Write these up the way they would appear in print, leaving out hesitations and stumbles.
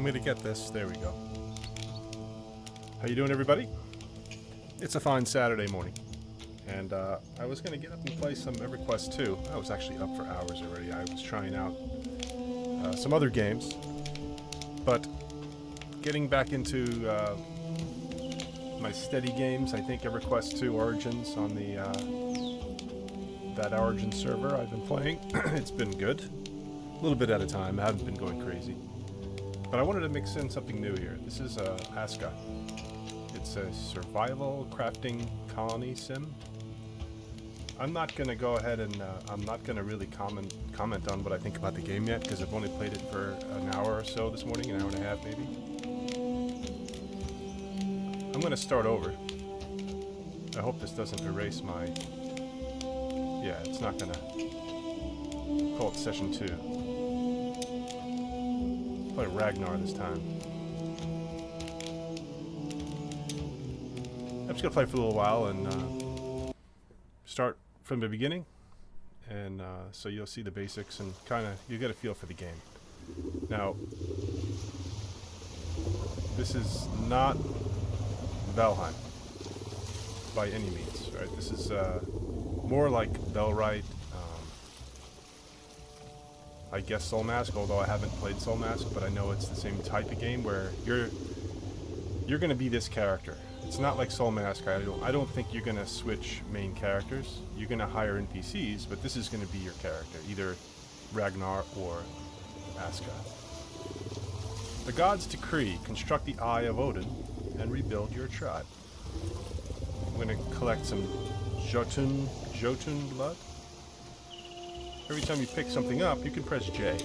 I'm gonna get this. There we go. How you doing, everybody? It's a fine Saturday morning, and I was gonna get up and play some EverQuest 2. I was actually up for hours already. I was trying out some other games, but getting back into my steady games. I think EverQuest 2 Origins on the that Origin server I've been playing. It's been good. A little bit at a time. I haven't been going crazy. But I wanted to mix in something new here. This is ASKA. It's a survival crafting colony sim. I'm not going to go ahead and I'm not going to really comment on what I think about the game yet, because I've only played it for an hour or so this morning, an hour and a half maybe. I'm going to start over. I hope this doesn't erase my... Yeah, it's not going to call it session 2. Play Ragnar this time. I'm just going to play for a little while and start from the beginning. And so you'll see the basics and kind of, you get a feel for the game. Now, this is not Valheim by any means, right? This is more like Bellwright, I guess Soul Mask, although I haven't played Soul Mask, but I know it's the same type of game where you're going to be this character. It's not like Soul Mask. I don't think you're going to switch main characters. You're going to hire NPCs, but this is going to be your character, either Ragnar or ASKA. The gods decree, construct the Eye of Odin and rebuild your tribe. I'm going to collect some Jotun blood. Every time you pick something up, you can press J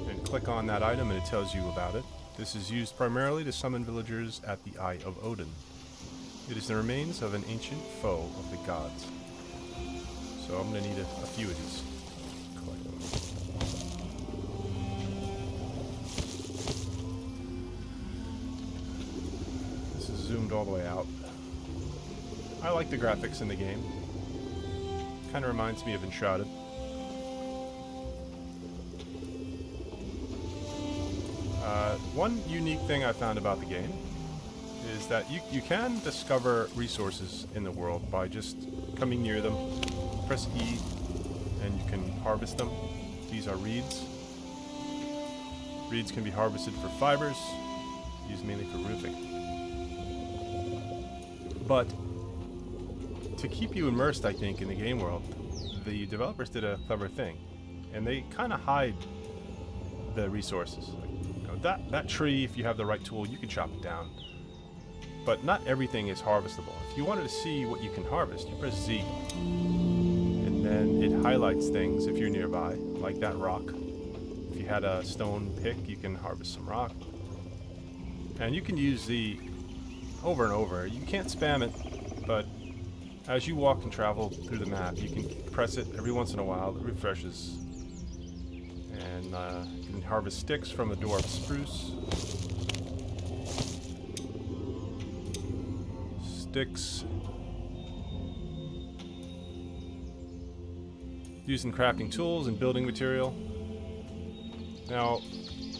and click on that item and it tells you about it. This is used primarily to summon villagers at the Eye of Odin. It is the remains of an ancient foe of the gods. So I'm going to need a few of these. Collect them. This is zoomed all the way out. I like the graphics in the game. Kind of reminds me of Enshrouded. One unique thing I found about the game is that you can discover resources in the world by just coming near them. Press E and you can harvest them. These are reeds. Reeds can be harvested for fibers, used mainly for roofing. But to keep you immersed, I think, in the game world, the developers did a clever thing, and they kind of hide the resources. Like, that tree, if you have the right tool, you can chop it down. But not everything is harvestable. If you wanted to see what you can harvest, you press Z. And then it highlights things if you're nearby, like that rock. If you had a stone pick, you can harvest some rock. And you can use Z over and over. You can't spam it, but as you walk and travel through the map, you can press it every once in a while. It refreshes. And you can harvest sticks from the dwarf spruce. Sticks. Used in crafting tools and building material. Now,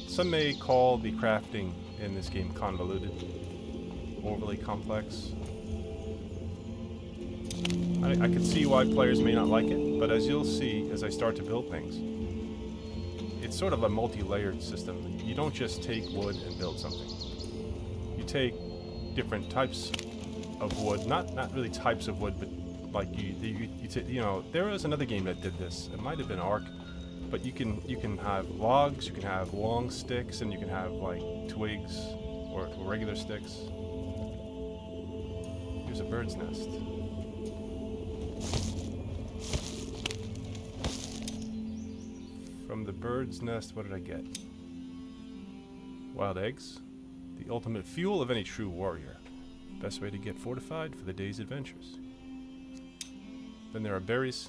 some may call the crafting in this game convoluted, overly complex. I could see why players may not like it, but as you'll see as I start to build things, it's sort of a multi-layered system. You don't just take wood and build something. You take different types of wood, not really types of wood, but like you know, there was another game that did this. It might have been Ark, but you can have logs, you can have long sticks, and you can have like twigs or regular sticks. Here's a bird's nest. From the bird's nest, what did I get? Wild eggs. The ultimate fuel of any true warrior. Best way to get fortified for the day's adventures. Then there are berries.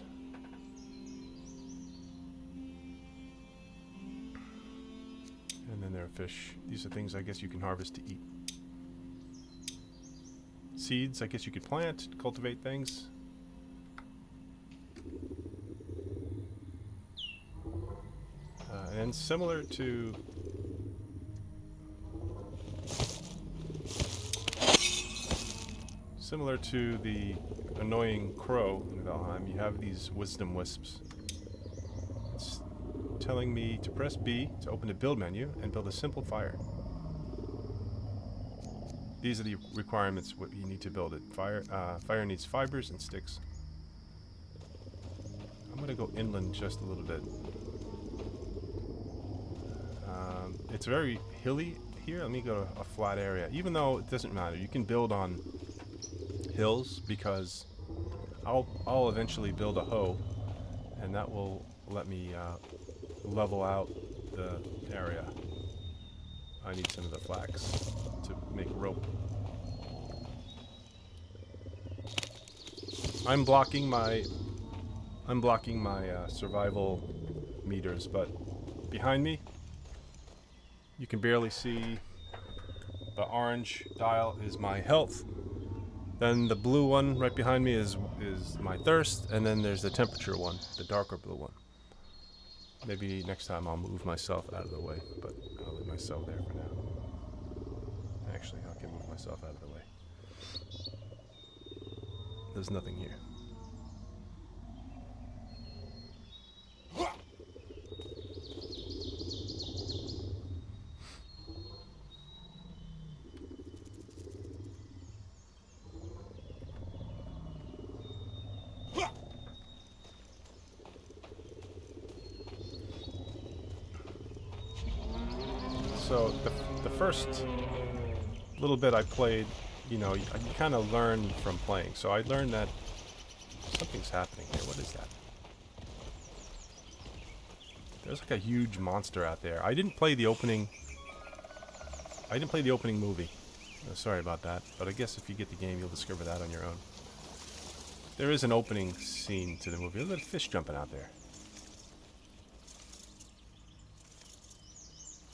And then there are fish. These are things I guess you can harvest to eat. Seeds, I guess you could plant, cultivate things. And similar to Similar to the annoying crow in Valheim, you have these wisdom wisps. It's telling me to press B to open the build menu and build a simple fire. These are the requirements what you need to build it. Fire needs fibers and sticks. I'm gonna go inland just a little bit. It's very hilly here. Let me go to a flat area. Even though it doesn't matter, you can build on hills because I'll eventually build a hoe, and that will let me level out the area. I need some of the flax to make rope. I'm blocking my survival meters, but behind me you can barely see. The orange dial is my health. Then the blue one right behind me is my thirst, and then there's the temperature one, the darker blue one. Maybe next time I'll move myself out of the way, but I'll leave myself there for now. Actually, I can move myself out of the way. There's nothing here. So the first little bit I played, you know, you kind of learn from playing. So I learned that something's happening here. What is that? There's like a huge monster out there. I didn't play the opening movie. Sorry about that. But I guess if you get the game, you'll discover that on your own. There is an opening scene to the movie. Look at a fish jumping out there.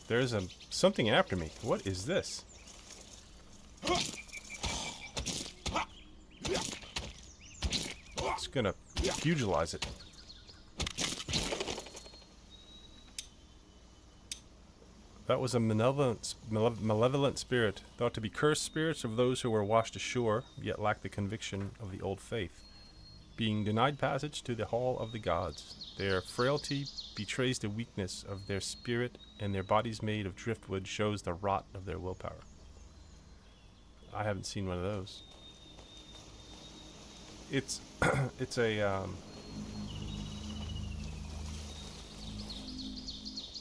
There's something after me. What is this? It's gonna pugilize it. That was a malevolent spirit, thought to be cursed spirits of those who were washed ashore, yet lacked the conviction of the old faith, being denied passage to the hall of the gods. Their frailty betrays the weakness of their spirit, and their bodies made of driftwood shows the rot of their willpower. I haven't seen one of those. It's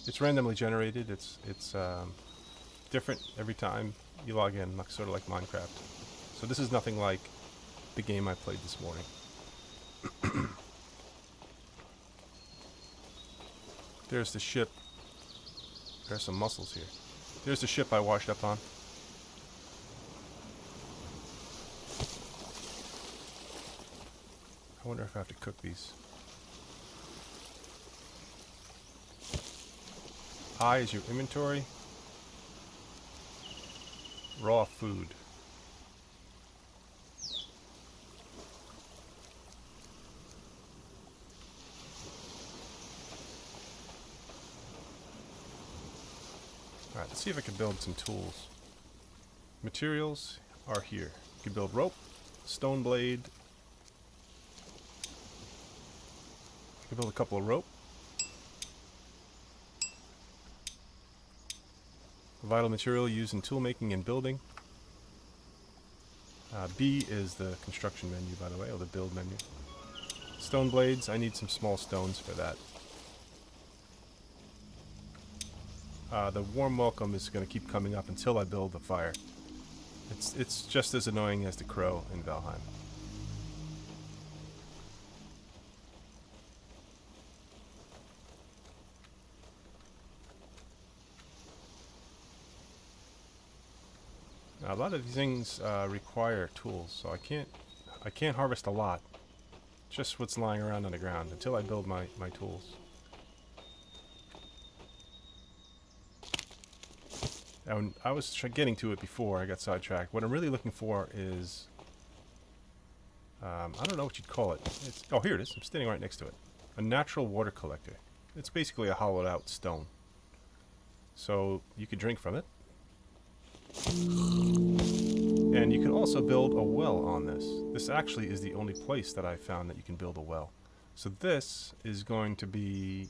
it's randomly generated. It's different every time you log in, like, sort of like Minecraft. So this is nothing like the game I played this morning. There's the ship. There's some mussels here. There's the ship I washed up on. I wonder if I have to cook these. I is your inventory. Raw food. Alright, let's see if I can build some tools. Materials are here. You can build rope, stone blade. You can build a couple of rope. A vital material used in tool making and building. B is the construction menu, by the way, or the build menu. Stone blades, I need some small stones for that. The warm welcome is going to keep coming up until I build the fire. It's just as annoying as the crow in Valheim. Now, a lot of these things require tools, so I can't harvest a lot. Just what's lying around on the ground until I build my tools. Now, I was getting to it before I got sidetracked. What I'm really looking for is, I don't know what you'd call it. Oh, here it is. I'm standing right next to it. A natural water collector. It's basically a hollowed out stone. So you can drink from it. And you can also build a well on this. This actually is the only place that I found that you can build a well. So this is going to be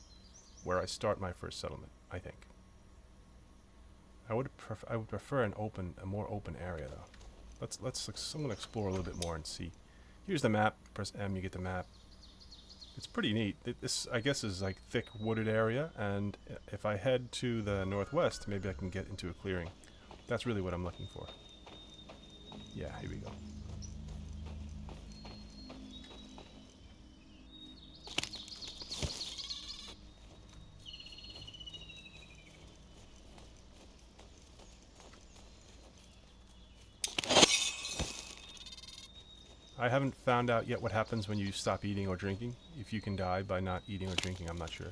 where I start my first settlement, I think. I would prefer a more open area though. I'm gonna explore a little bit more and see. Here's the map. Press M, you get the map. It's pretty neat. This, I guess, is like thick wooded area, and if I head to the northwest, maybe I can get into a clearing. That's really what I'm looking for. Yeah, here we go. I haven't found out yet what happens when you stop eating or drinking. If you can die by not eating or drinking, I'm not sure.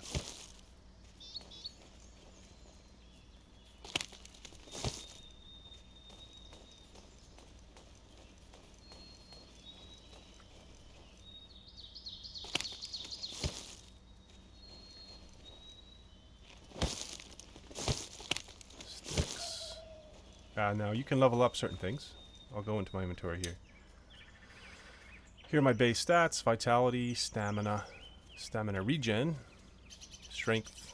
Sticks. Now you can level up certain things. I'll go into my inventory here. Here are my base stats: vitality, stamina regen, strength,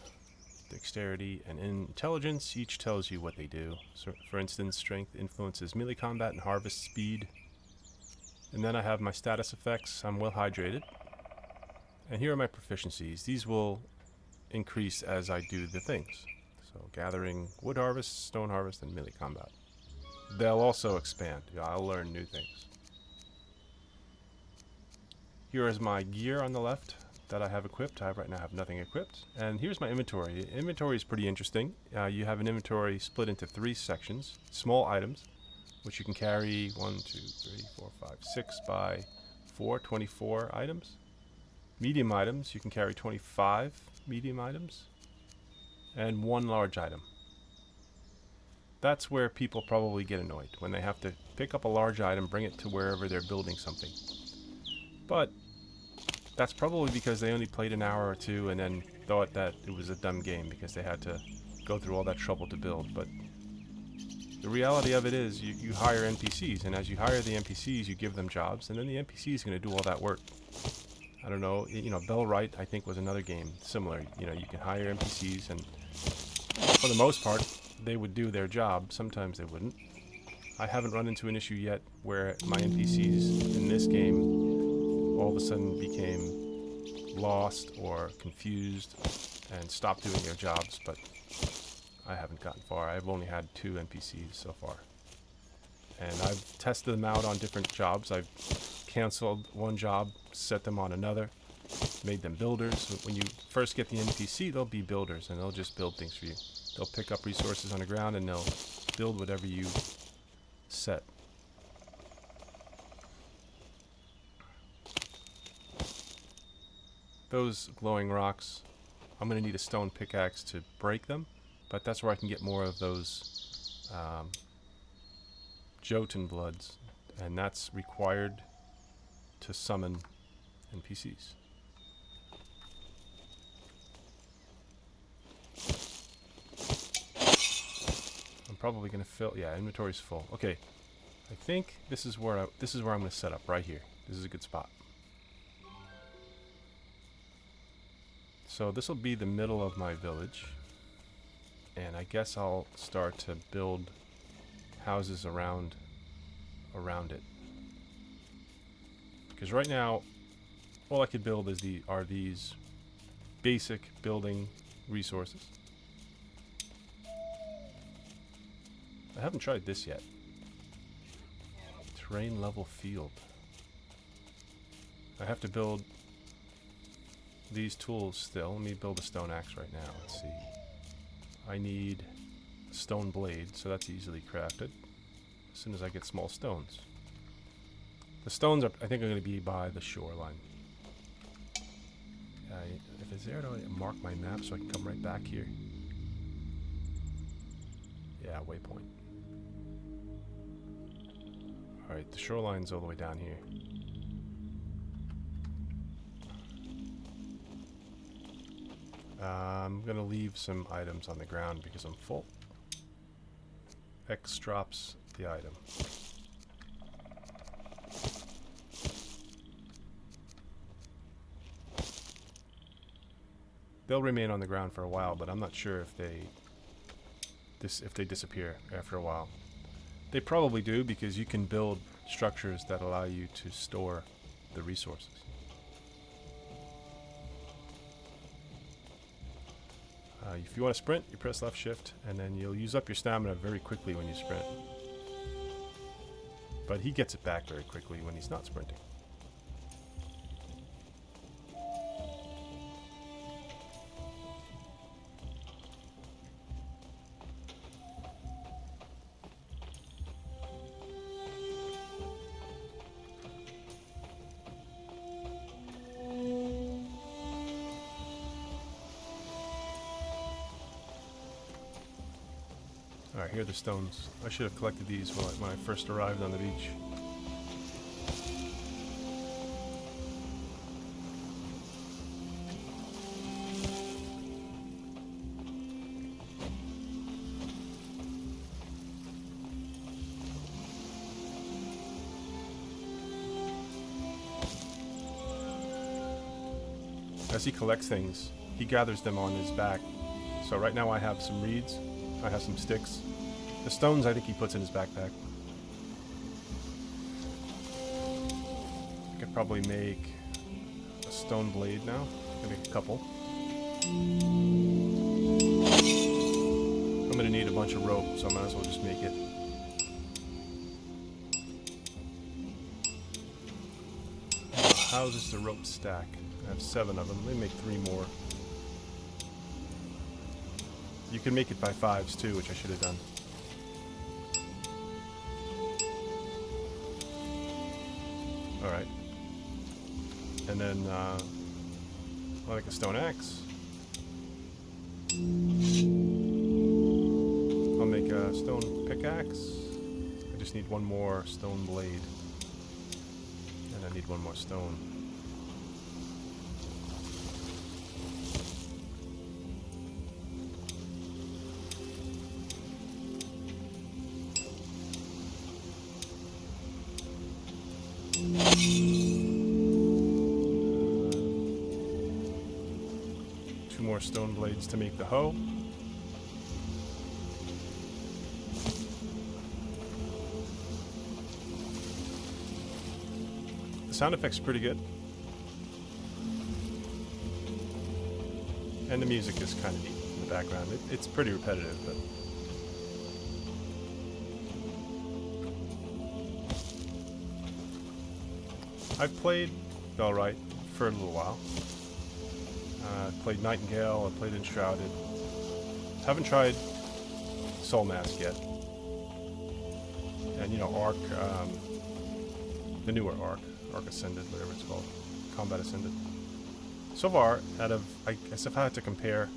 dexterity, and intelligence. Each tells you what they do. So, for instance, strength influences melee combat and harvest speed. And then I have my status effects. I'm well hydrated. And here are my proficiencies. These will increase as I do the things. So gathering, wood harvest, stone harvest, and melee combat. They'll also expand. Yeah, I'll learn new things. Here is my gear on the left that I have equipped. I right now have nothing equipped. And here's my inventory. Inventory is pretty interesting. You have an inventory split into 3 sections. Small items, which you can carry 1, 2, 3, 4, 5, 6 by 4, 24 items. Medium items, you can carry 25 medium items. And 1 large item. That's where people probably get annoyed, when they have to pick up a large item, bring it to wherever they're building something. But that's probably because they only played an hour or two and then thought that it was a dumb game because they had to go through all that trouble to build. But the reality of it is you hire NPCs, and as you hire the NPCs, you give them jobs, and then the NPC is going to do all that work. I don't know, Bellwright, I think, was another game similar. You can hire NPCs, and for the most part, they would do their job. Sometimes they wouldn't. I haven't run into an issue yet where my NPCs in this game all of a sudden became lost or confused and stopped doing their jobs, but I haven't gotten far. I've only had 2 NPCs so far. And I've tested them out on different jobs. I've canceled one job, set them on another, made them builders. When you first get the NPC, they'll be builders, and they'll just build things for you. They'll pick up resources on the ground, and they'll build whatever you set. Those glowing rocks, I'm going to need a stone pickaxe to break them, but that's where I can get more of those Jotun bloods, and that's required to summon NPCs. I'm probably going to fill, yeah, inventory's full. Okay, I think this is where I'm going to set up, right here. This is a good spot. So this will be the middle of my village, and I guess I'll start to build houses around it. Because right now, all I could build are these basic building resources. I haven't tried this yet. Terrain level field. I have to build these tools still. Let me build a stone axe right now. Let's see. I need a stone blade, so that's easily crafted as soon as I get small stones. The stones I think are going to be by the shoreline. If it's there, do I mark my map so I can come right back here? Yeah, waypoint. Alright, the shoreline's all the way down here. I'm going to leave some items on the ground because I'm full. X drops the item. they'll remain on the ground for a while, but I'm not sure if they disappear after a while. They probably do, because you can build structures that allow you to store the resources. If you want to sprint, you press left shift, and then you'll use up your stamina very quickly when you sprint. But he gets it back very quickly when he's not sprinting. Alright, here are the stones. I should have collected these when I first arrived on the beach. As he collects things, he gathers them on his back. So right now I have some reeds, I have some sticks. The stones I think he puts in his backpack. I could probably make a stone blade now. I can make a couple. I'm gonna need a bunch of rope, so I might as well just make it. How does the rope stack? I have 7 of them. Let me make 3 more. You can make it by 5s too, which I should have done. Alright. And then, I'll make a stone axe. I'll make a stone pickaxe. I just need 1 more stone blade. And I need 1 more stone. More stone blades to make the hoe. The sound effects are pretty good. And the music is kind of neat in the background. It's pretty repetitive, but I've played Bellwright for a little while. I played Nightingale, I played Enshrouded. Haven't tried Soul Mask yet. And you know, Ark, the newer Ark Ascended, whatever it's called, Combat Ascended. So far, out of, I guess if I had to compare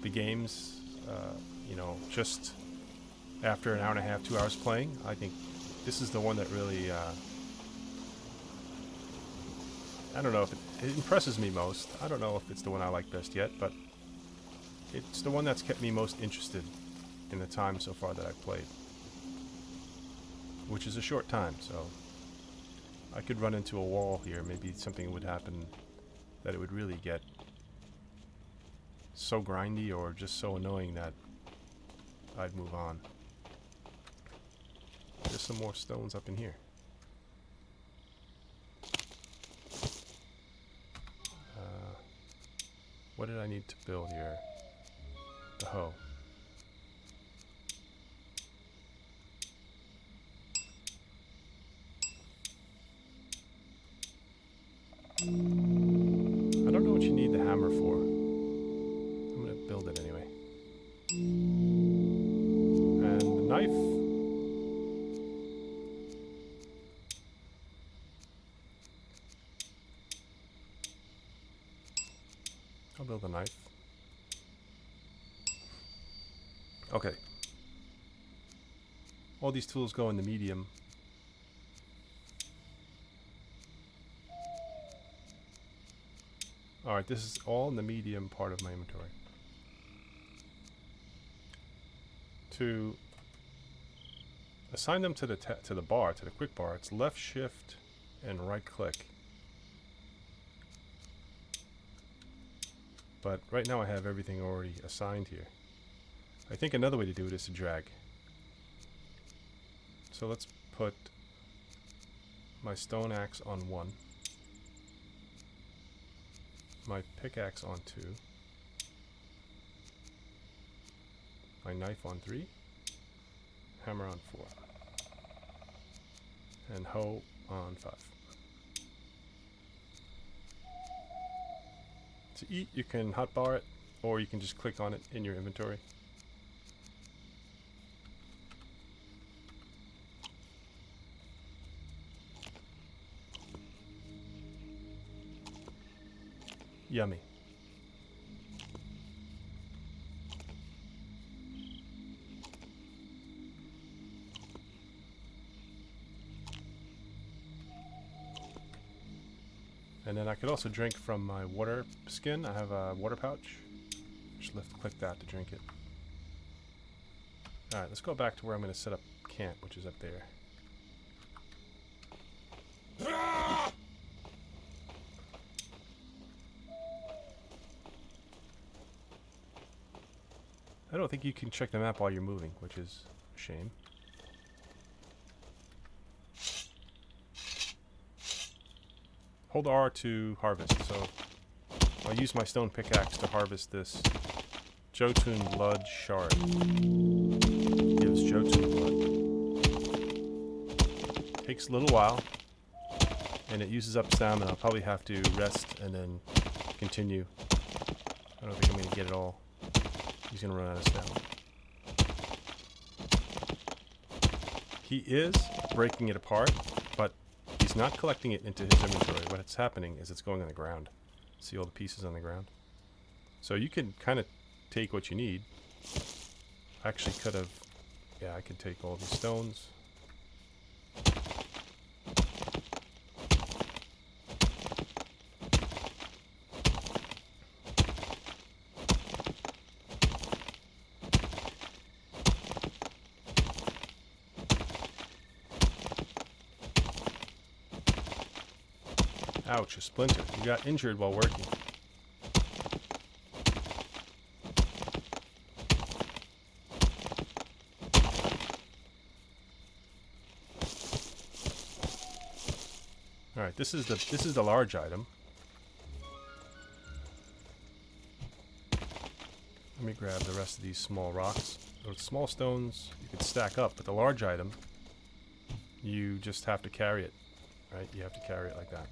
the games, you know, just after an hour and a half, 2 hours playing, I think this is the one that really, I don't know if it impresses me most. I don't know if it's the one I like best yet, but it's the one that's kept me most interested in the time so far that I've played. Which is a short time, so I could run into a wall here. Maybe something would happen that it would really get so grindy or just so annoying that I'd move on. There's some more stones up in here. What did I need to build here? The hoe. I don't know what you need the hammer for. I'm gonna build it anyway. And the knife. I'll build a knife. Okay. All these tools go in the medium. Alright, this is all in the medium part of my inventory. To assign them to the bar, to the quick bar, it's left shift and right click. but right now I have everything already assigned here. I think another way to do it is to drag. So let's put my stone axe on 1, my pickaxe on 2, my knife on 3, hammer on 4, and hoe on 5. To eat, you can hotbar it, or you can just click on it in your inventory. Yummy. And then I could also drink from my water skin. I have a water pouch. Just click that to drink it. Alright, let's go back to where I'm going to set up camp, which is up there. I don't think you can check the map while you're moving, which is a shame. Hold R to harvest, so I'll use my stone pickaxe to harvest this Jotun blood shard. Gives Jotun blood. Takes a little while, and it uses up stamina. I'll probably have to rest and then continue. I don't think I'm going to get it all. He's going to run out of stamina. He is breaking it apart, but he's not collecting it into his inventory. What's happening is it's going on the ground. See all the pieces on the ground? So you can kind of take what you need. I actually could have... Yeah, I could take all these stones. Ouch, a splinter. You got injured while working. Alright, this is the large item. Let me grab the rest of these small rocks. Those small stones you could stack up, but the large item, you just have to carry it. Right? You have to carry it like that.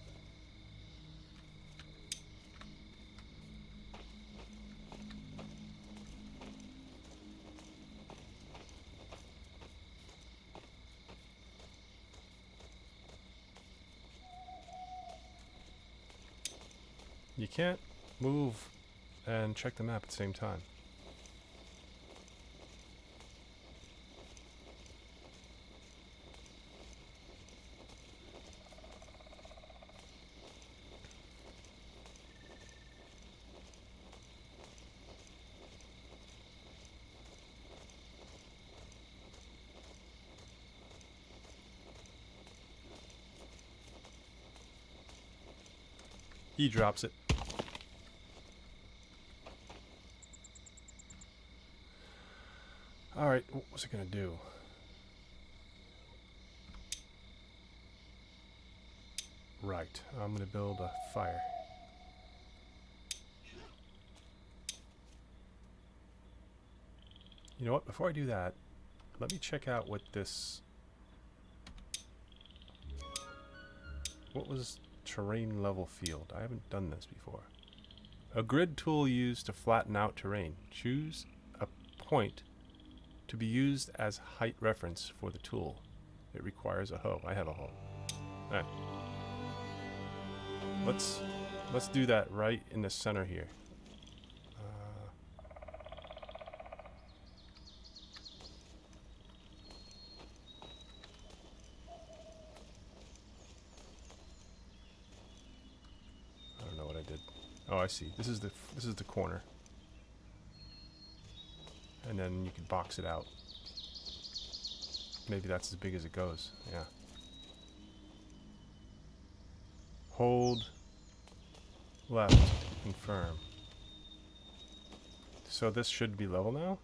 You can't move and check the map at the same time. He drops it. Alright, what's it gonna do? Right, I'm gonna build a fire. You know what, before I do that, let me check out what this... What was terrain level field? I haven't done this before. A grid tool used to flatten out terrain. Choose a point to be used as height reference for the tool. It requires a hoe. I have a hoe. Alright. Let's do that right in the center here. I don't know what I did. Oh, I see. This is the corner. And then you can box it out. Maybe that's as big as it goes. Yeah. Hold left. Confirm. So this should be level now?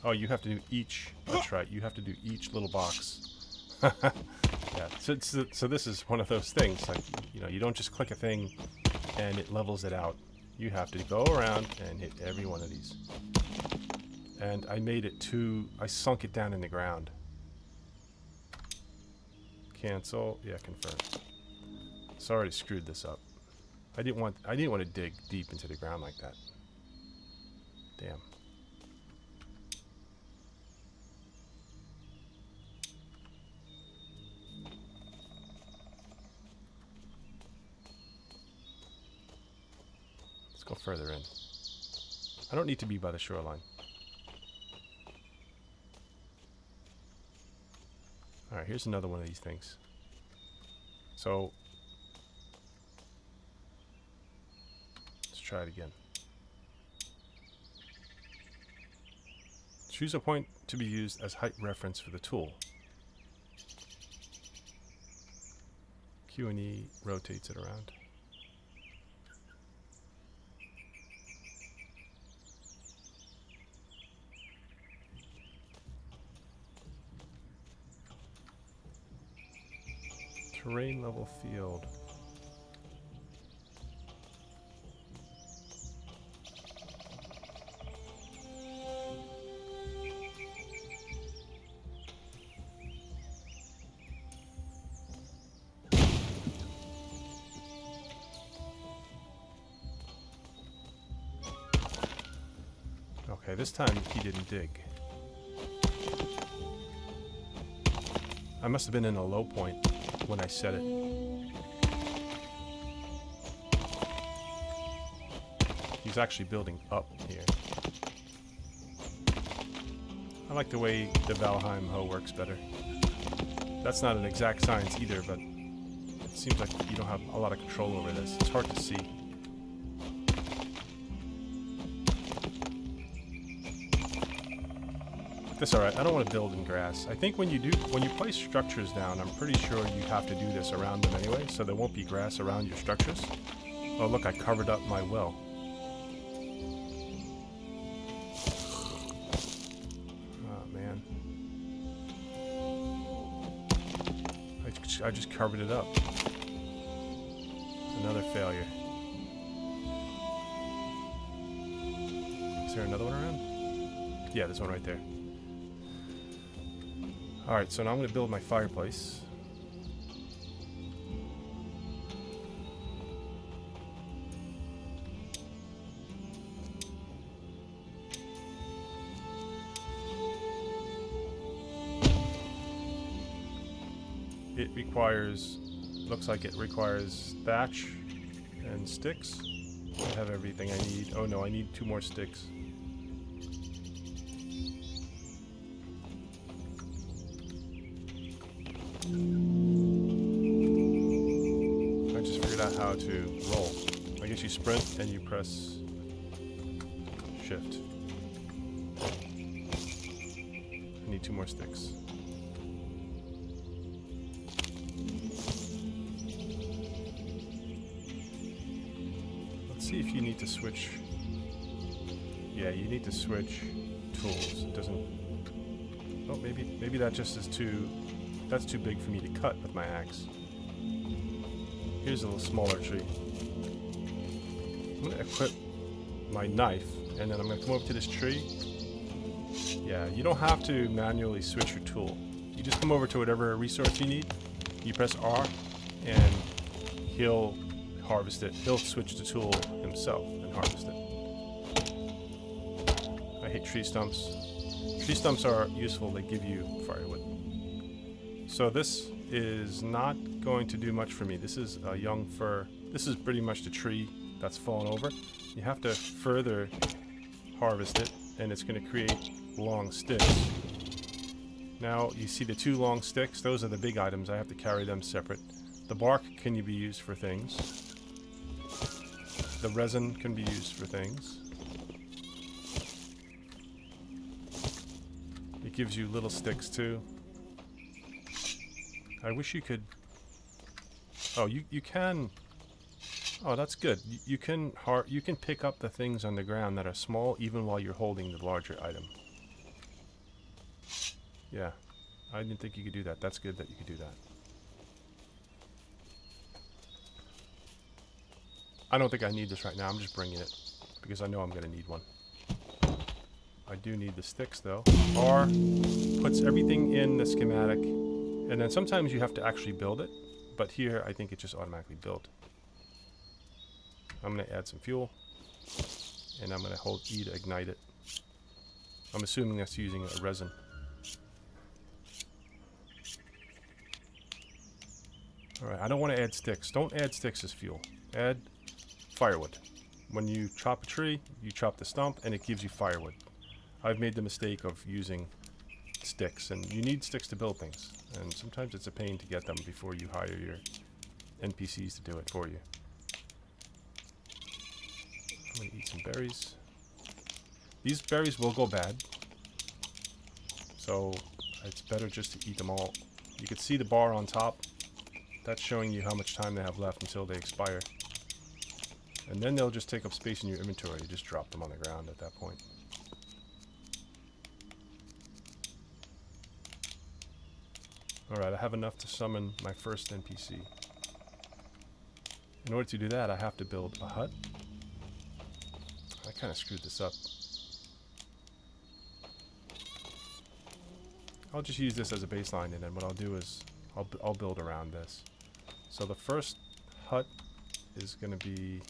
Oh, you have to do each. That's right. You have to do each little box. Yeah. So this is one of those things. Like, you know, you don't just click a thing and it levels it out. You have to go around and hit every one of these. And I made it I sunk it down in the ground. Cancel. Yeah, confirm. So I already screwed this up. I didn't want to dig deep into the ground like that. Damn. Let's go further in. I don't need to be by the shoreline. Alright, here's another one of these things. So, let's try it again. Choose a point to be used as height reference for the tool. Q and E rotates it around. Terrain level field. Okay, this time he didn't dig. I must have been in a low point when I set it. He's actually building up here. I like the way the Valheim hoe works better. That's not an exact science either, but it seems like you don't have a lot of control over this. It's hard to see. That's alright, I don't want to build in grass. I think when you place structures down, I'm pretty sure you have to do this around them anyway, so there won't be grass around your structures. Oh look, I covered up my well. Oh man. I just covered it up. Another failure. Is there another one around? Yeah, there's one right there. Alright, so now I'm going to build my fireplace. It requires, looks like it requires thatch and sticks. I have everything I need. Oh no, I need 2 more sticks. I just figured out how to roll. I guess you sprint and you press shift. I need 2 more sticks. Let's see if you need to switch. Yeah, you need to switch tools. It doesn't. Oh, maybe that just is too. That's too big for me to cut with my axe. Here's a little smaller tree. I'm going to equip my knife, and then I'm going to come over to this tree. Yeah, you don't have to manually switch your tool. You just come over to whatever resource you need. You press R, and he'll harvest it. He'll switch the tool himself and harvest it. I hate tree stumps. Tree stumps are useful. They give you firewood. So this is not going to do much for me. This is a young fir. This is pretty much the tree that's fallen over. You have to further harvest it, and it's going to create long sticks. Now you see the 2 long sticks. Those are the big items. I have to carry them separate. The bark can be used for things. The resin can be used for things. It gives you little sticks too. I wish you could... Oh, you can... Oh, that's good. You can pick up the things on the ground that are small even while you're holding the larger item. Yeah, I didn't think you could do that. That's good that you could do that. I don't think I need this right now. I'm just bringing it because I know I'm going to need one. I do need the sticks though. R puts everything in the schematic, and then sometimes you have to actually build it, but here I think it just automatically built. I'm going to add some fuel, and I'm going to hold E to ignite it. I'm assuming that's using a resin. Alright, I don't want to add sticks. Don't add sticks as fuel. Add firewood. When you chop a tree, you chop the stump, and it gives you firewood. I've made the mistake of using sticks, and you need sticks to build things. And sometimes it's a pain to get them before you hire your NPCs to do it for you. I'm going to eat some berries. These berries will go bad, so it's better just to eat them all. You can see the bar on top. That's showing you how much time they have left until they expire. And then they'll just take up space in your inventory. You just drop them on the ground at that point. Alright, I have enough to summon my first NPC. In order to do that, I have to build a hut. I kind of screwed this up. I'll just use this as a baseline, and then what I'll do is I'll build around this. So the first hut is going to be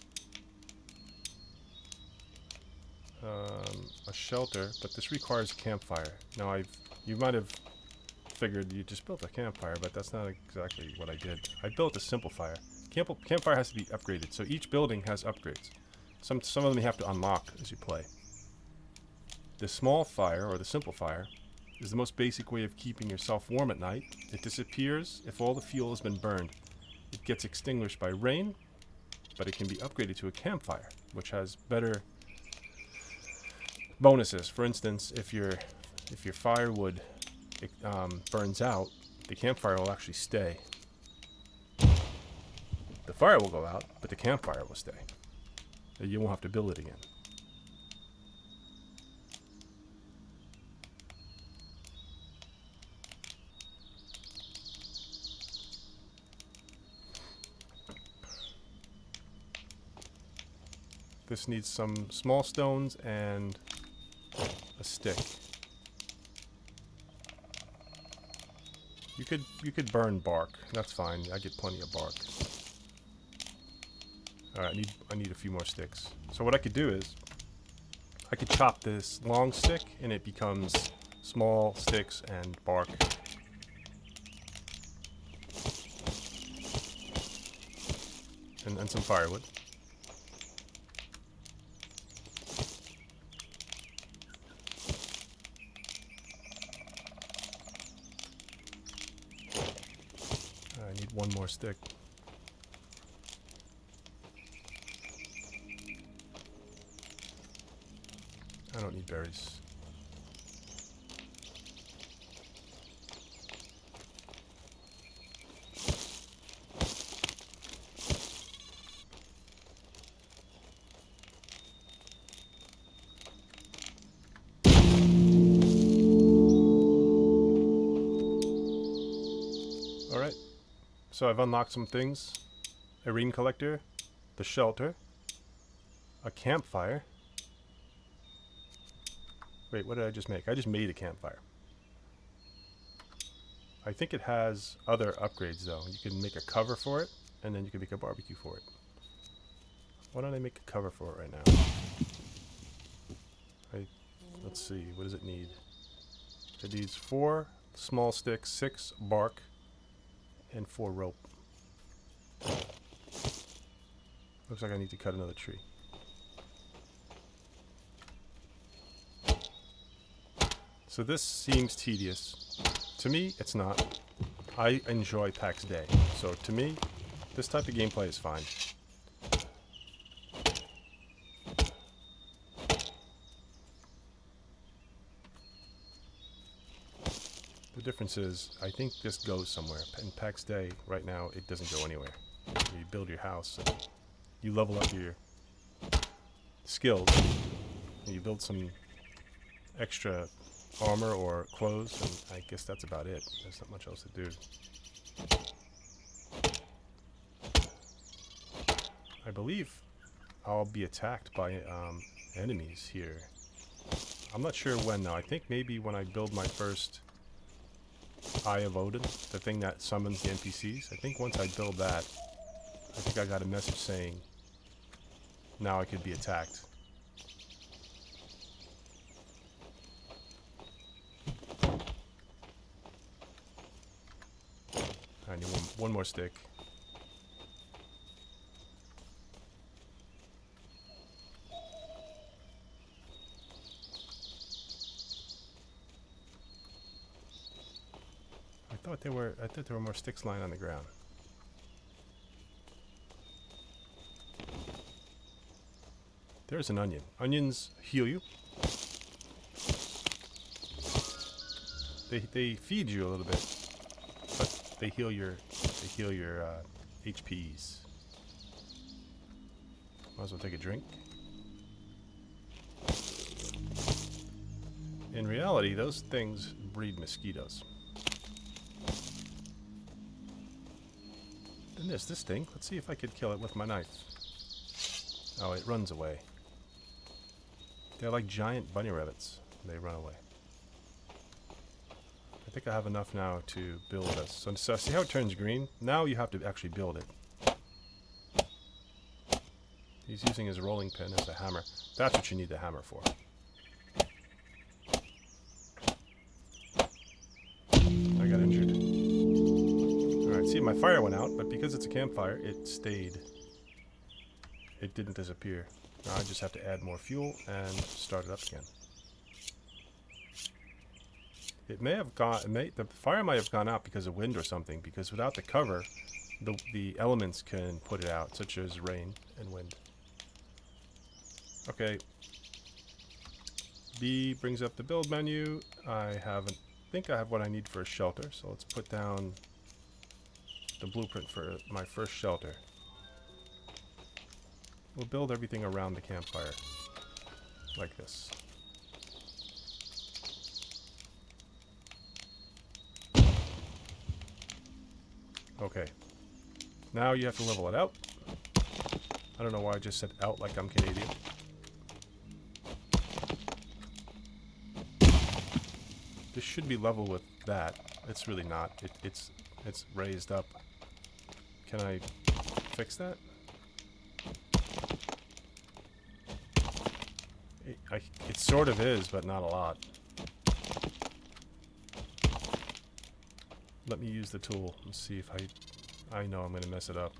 a shelter, but this requires a campfire. Now you might have figured you just built a campfire, but that's not exactly what I did. I built a simple fire. Campfire has to be upgraded, so each building has upgrades. Some of them you have to unlock as you play. The small fire, or the simple fire, is the most basic way of keeping yourself warm at night. It disappears if all the fuel has been burned. It gets extinguished by rain, but it can be upgraded to a campfire, which has better bonuses. For instance, if your firewood burns out, the campfire will actually stay. The fire will go out, but the campfire will stay. You won't have to build it again. This needs some small stones and a stick. You could burn bark. That's fine. I get plenty of bark. Alright, I need a few more sticks. So what I could do is I could chop this long stick and it becomes small sticks and bark. And some firewood. I need one more stick. I don't need berries. Alright, so I've unlocked some things. A rain collector, the shelter, a campfire. Wait, what did I just make? I just made a campfire. I think it has other upgrades though. You can make a cover for it, and then you can make a barbecue for it. Why don't I make a cover for it right now? Let's see, what does it need? It needs 4 small sticks, 6 bark, and 4 rope. Looks like I need to cut another tree. So this seems tedious. To me, it's not. I enjoy PAX Day. So to me, this type of gameplay is fine. The difference is, I think this goes somewhere. In PAX Day, right now, it doesn't go anywhere. You build your house, and you level up your skills, and you build some extra armor or clothes, and I guess that's about it. There's not much else to do. I believe I'll be attacked by enemies here. I'm not sure when now. I think maybe when I build my first Eye of Odin, the thing that summons the NPCs. I think once I build that, I think I got a message saying now I could be attacked. I need one more stick. I thought there were more sticks lying on the ground. There's an onion. Onions heal you. They feed you a little bit, but they heal your HPs. Might as well take a drink. In reality, those things breed mosquitoes. Then there's this thing. Let's see if I could kill it with my knife. Oh, it runs away. They're like giant bunny rabbits. They run away. I think I have enough now to build this. So see how it turns green? Now you have to actually build it. He's using his rolling pin as a hammer. That's what you need the hammer for. I got injured. Alright, see, my fire went out, but because it's a campfire, it stayed. It didn't disappear. Now I just have to add more fuel and start it up again. It may have gone. The fire might have gone out because of wind or something. Because without the cover, the elements can put it out, such as rain and wind. Okay. B brings up the build menu. I think I have what I need for a shelter. So let's put down the blueprint for my first shelter. We'll build everything around the campfire, like this. Okay. Now you have to level it out. I don't know why I just said out like I'm Canadian. This should be level with that. It's really not. It's raised up. Can I fix that? It sort of is, but not a lot. Let me use the tool and see if I know I'm going to mess it up.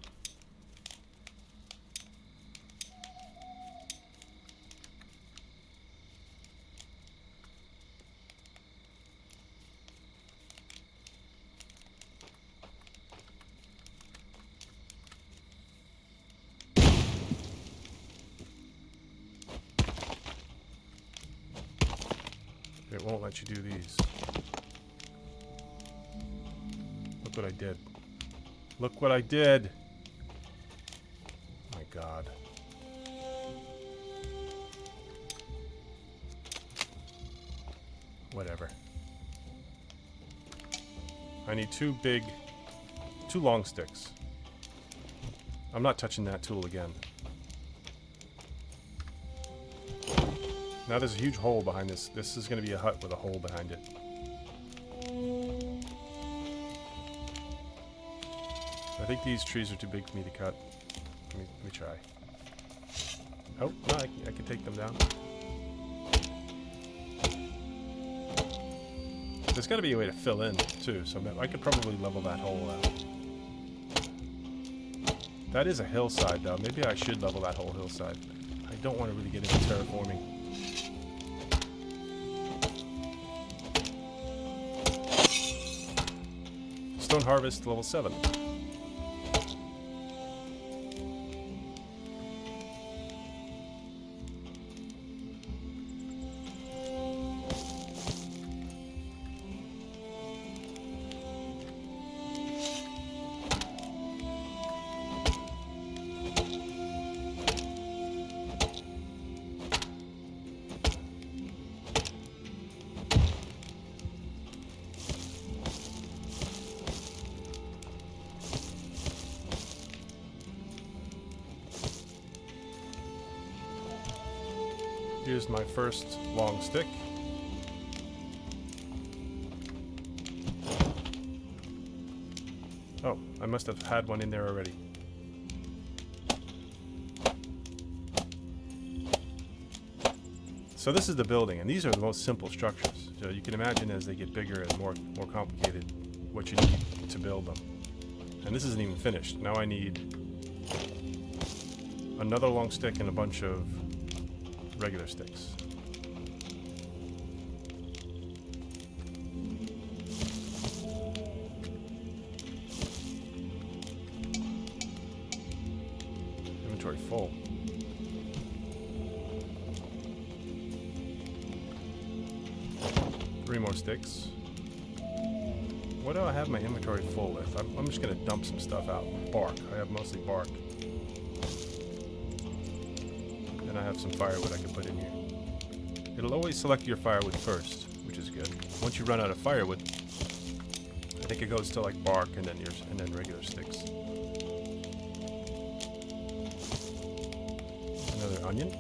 It won't let you do these. Look what I did. Look what I did! My God. Whatever. I need two long sticks. I'm not touching that tool again. Now there's a huge hole behind this. This is going to be a hut with a hole behind it. I think these trees are too big for me to cut. Let me try. Oh, no, I can take them down. There's got to be a way to fill in, too, so I could probably level that hole out. That is a hillside, though. Maybe I should level that whole hillside. I don't want to really get into terraforming. Stone harvest level 7. Here's my first long stick. Oh, I must have had one in there already. So this is the building, and these are the most simple structures. So you can imagine as they get bigger and more complicated what you need to build them. And this isn't even finished. Now I need another long stick and a bunch of regular sticks. Inventory full. Three more sticks. What do I have my inventory full with? I'm just going to dump some stuff out. Bark. I have mostly bark. And I have some firewood I can put in here. It'll always select your firewood first, which is good. Once you run out of firewood, I think it goes to like bark and then regular sticks. Another onion.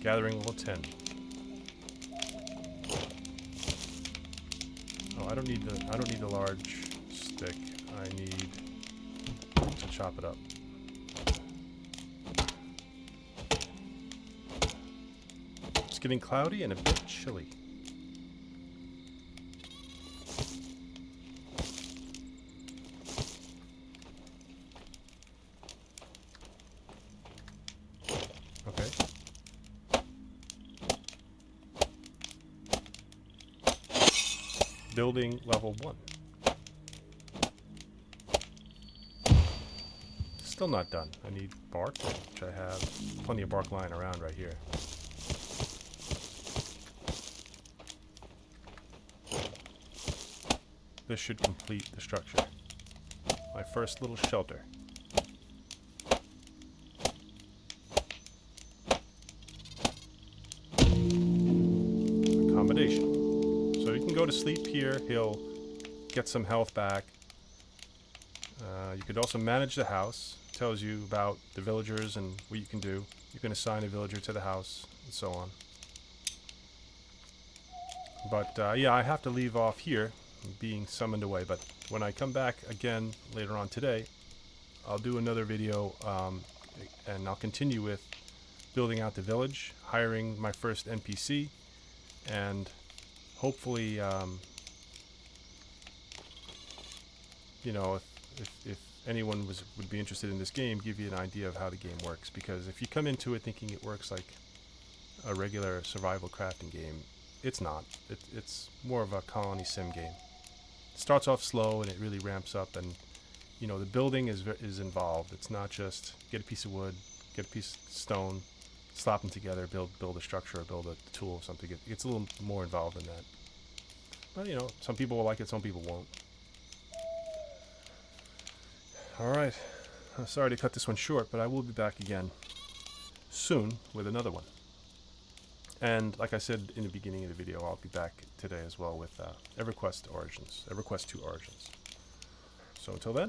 Gathering level 10. Oh, I don't need the large stick. I need to chop it up. It's getting cloudy and a bit chilly. Okay. Building level 1. Still not done. I need bark, which I have plenty of bark lying around right here. This should complete the structure. My first little shelter. Accommodation. So you can go to sleep here. He'll get some health back. You could also manage the house. It tells you about the villagers and what you can do. You can assign a villager to the house and so on. But yeah, I have to leave off here. I'm being summoned away. But when I come back again later on today, I'll do another video and I'll continue with building out the village, hiring my first NPC, and hopefully, you know, if anyone would be interested in this game, give you an idea of how the game works. Because if you come into it thinking it works like a regular survival crafting game, it's not. It's more of a colony sim game. It starts off slow and it really ramps up, and you know the building is involved. It's not just get a piece of wood, get a piece of stone, slap them together, build a structure, or build a tool or something. It gets a little more involved than that. But you know, some people will like it, some people won't. Alright, sorry to cut this one short, but I will be back again soon with another one. And like I said in the beginning of the video, I'll be back today as well with EverQuest 2 Origins. So until then,